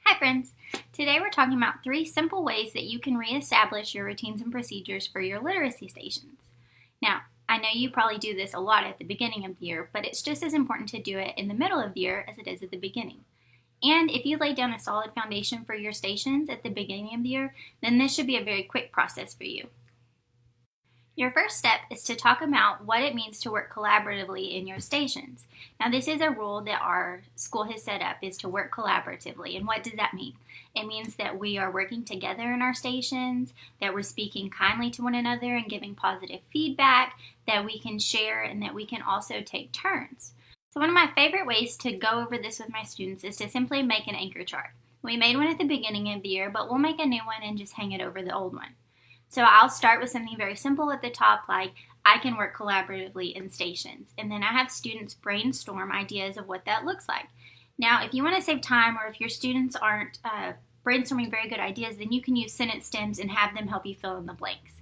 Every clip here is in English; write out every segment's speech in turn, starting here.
Hi friends! Today we're talking about 3 simple ways that you can reestablish your routines and procedures for your literacy stations. Now, I know you probably do this a lot at the beginning of the year, but it's just as important to do it in the middle of the year as it is at the beginning. And if you lay down a solid foundation for your stations at the beginning of the year, then this should be a very quick process for you. Your first step is to talk about what it means to work collaboratively in your stations. Now, this is a rule that our school has set up, is to work collaboratively. And what does that mean? It means that we are working together in our stations, that we're speaking kindly to one another and giving positive feedback, that we can share, and that we can also take turns. So one of my favorite ways to go over this with my students is to simply make an anchor chart. We made one at the beginning of the year, but we'll make a new one and just hang it over the old one. So I'll start with something very simple at the top, like I can work collaboratively in stations. And then I have students brainstorm ideas of what that looks like. Now, if you want to save time, or if your students aren't brainstorming very good ideas, then you can use sentence stems and have them help you fill in the blanks.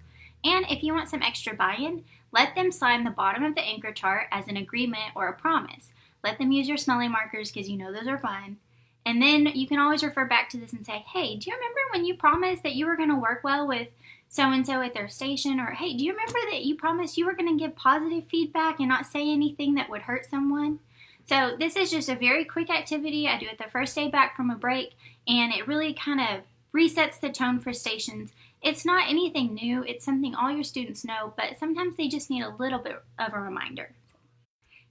And if you want some extra buy-in, let them sign the bottom of the anchor chart as an agreement or a promise. Let them use your smelling markers because you know those are fun. And then you can always refer back to this and say, hey, do you remember when you promised that you were going to work well with so-and-so at their station? Or, hey, do you remember that you promised you were going to give positive feedback and not say anything that would hurt someone? So this is just a very quick activity. I do it the first day back from a break, and it really kind of resets the tone for stations. It's not anything new. It's something all your students know, but sometimes they just need a little bit of a reminder.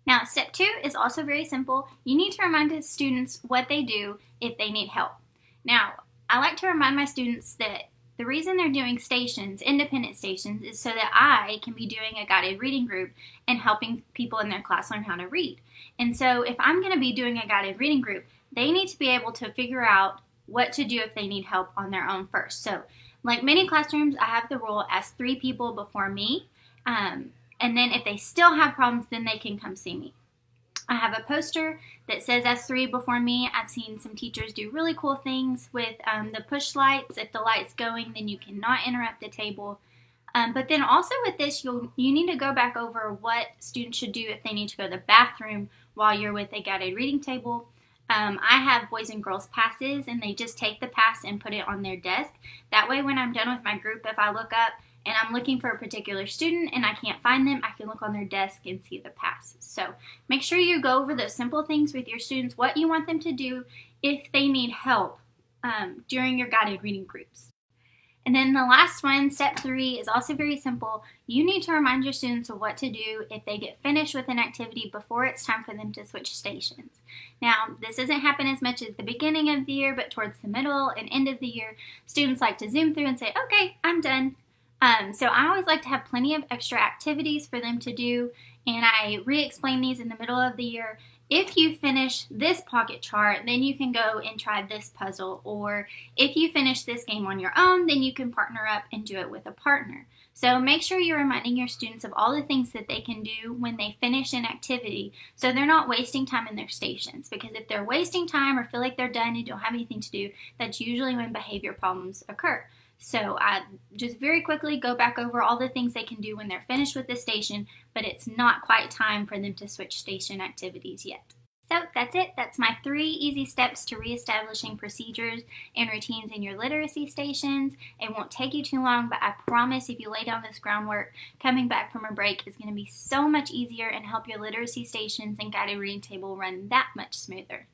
Now, step 2 is also very simple. You need to remind the students what they do if they need help. Now, I like to remind my students that the reason they're doing stations, independent stations, is so that I can be doing a guided reading group and helping people in their class learn how to read. And so if I'm going to be doing a guided reading group, they need to be able to figure out what to do if they need help on their own first. So like many classrooms, I have the rule ask 3 people before me. And then if they still have problems, then they can come see me. I have a poster that says S3 before me. I've seen some teachers do really cool things with the push lights. If the light's going, then you cannot interrupt the table. But then also with this, you need to go back over what students should do if they need to go to the bathroom while you're with a guided reading table. I have boys and girls passes, and they just take the pass and put it on their desk. That way when I'm done with my group, if I look up and I'm looking for a particular student and I can't find them, I can look on their desk and see the pass. So make sure you go over those simple things with your students, what you want them to do if they need help during your guided reading groups. And then the last one, step 3, is also very simple. You need to remind your students of what to do if they get finished with an activity before it's time for them to switch stations. Now, this doesn't happen as much at the beginning of the year, but towards the middle and end of the year, students like to zoom through and say, okay, I'm done. So I always like to have plenty of extra activities for them to do, and I re-explain these in the middle of the year. If you finish this pocket chart, then you can go and try this puzzle, or if you finish this game on your own, then you can partner up and do it with a partner. So make sure you're reminding your students of all the things that they can do when they finish an activity, so they're not wasting time in their stations, because if they're wasting time or feel like they're done and don't have anything to do, that's usually when behavior problems occur. So I just very quickly go back over all the things they can do when they're finished with the station, but it's not quite time for them to switch station activities yet. So that's it. That's my 3 easy steps to reestablishing procedures and routines in your literacy stations. It won't take you too long, but I promise if you lay down this groundwork, coming back from a break is going to be so much easier and help your literacy stations and guided reading table run that much smoother.